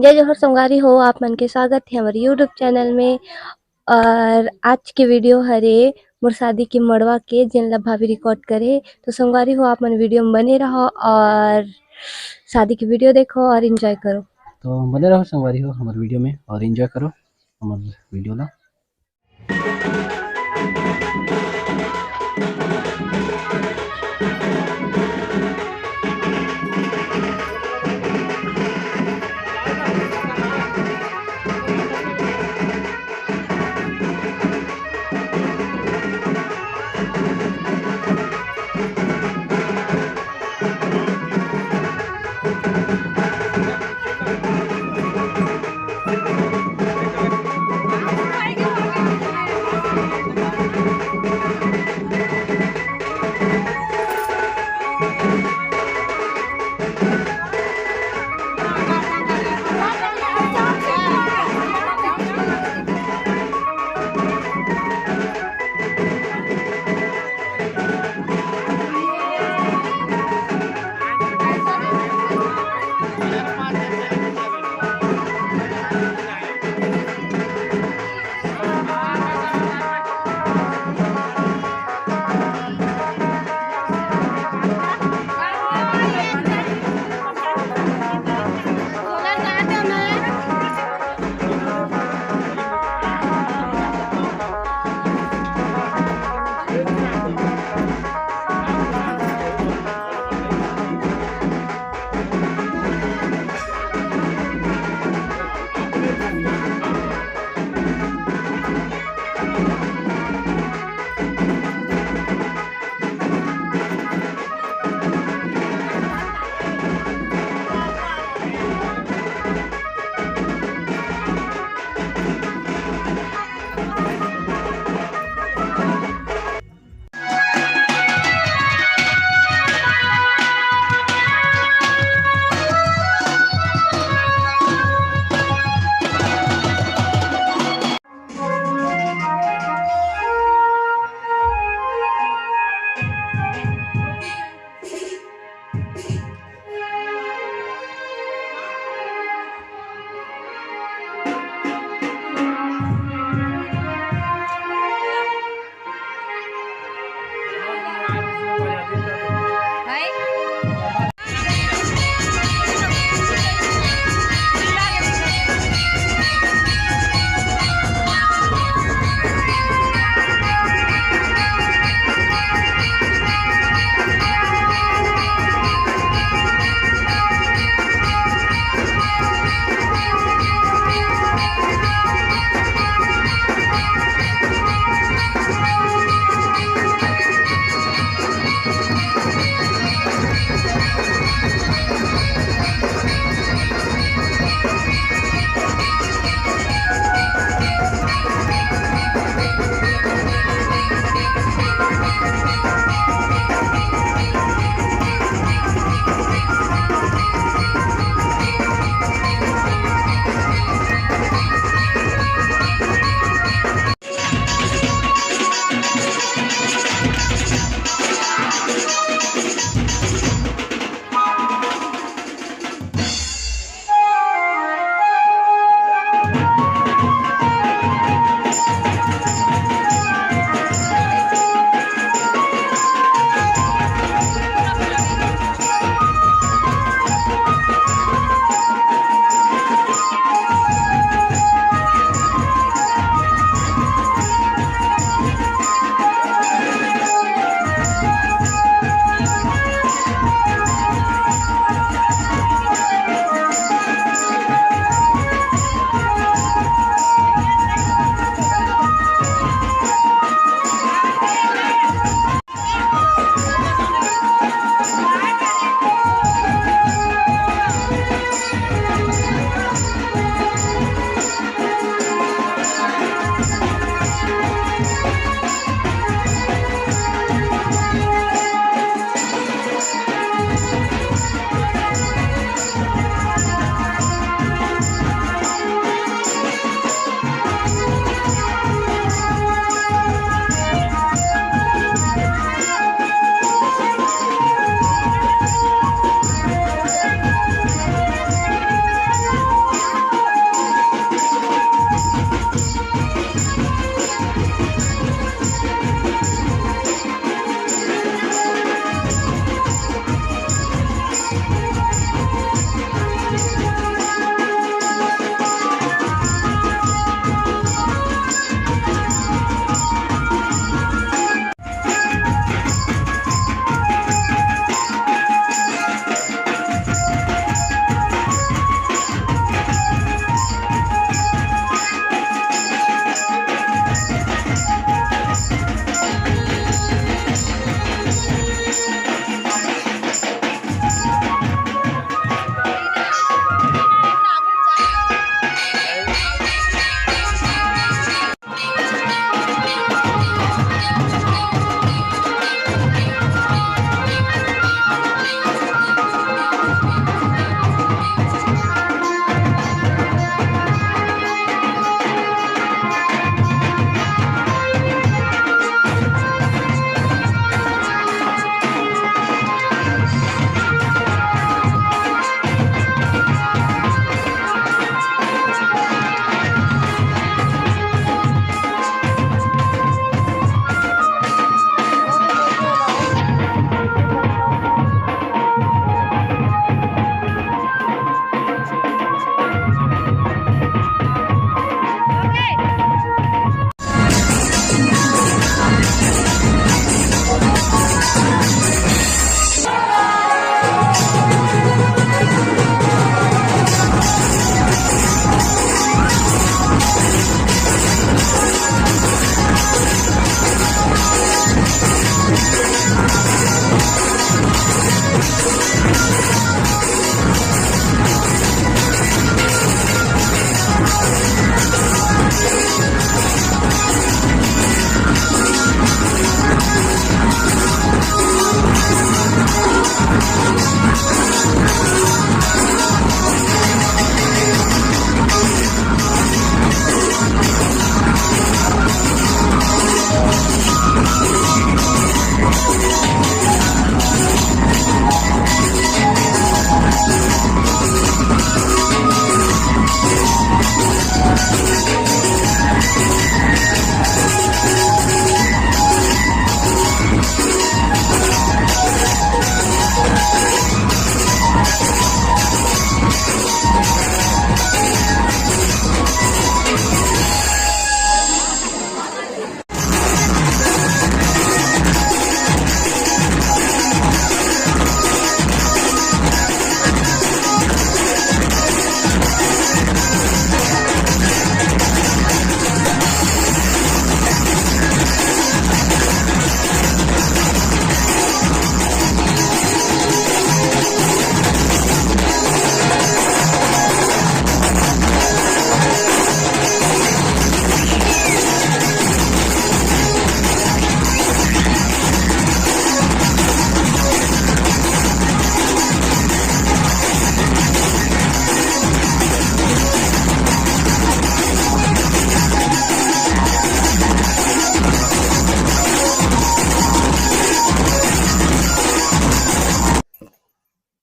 जय जोहर संगवारी हो आप मन के स्वागत है हमारे यूट्यूब चैनल में। और आज के वीडियो हरे मोर शादी के मड़वा के जिन ला भाभी रिकॉर्ड करे। तो संगवारी हो आप मन वीडियो में बने रहो और शादी की वीडियो देखो और एंजॉय करो। तो बने रहो संगवारी हो हमारे वीडियो में और एंजॉय करो हमारे वीडियो ला।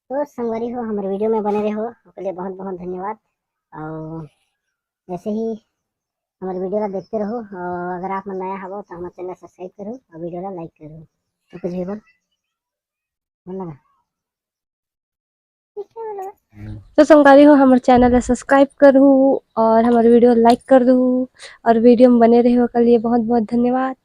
तो संगवारी हो हमारे वीडियो में बने रहो उसके लिए बहुत बहुत धन्यवाद। और ऐसे ही हमारे वीडियो ला देखते रहो और अगर आप मन नया हवो तो हमारे चैनल सब्सक्राइब करो और वीडियो ला लाइक करो। तो कुछ भी बोल लगा तो संगवारी हो हमारे चैनल ला सब्सक्राइब करूँ और हमारे वीडियो लाइक कर दूँ और वीडियो में बने रहो के लिए बहुत बहुत धन्यवाद।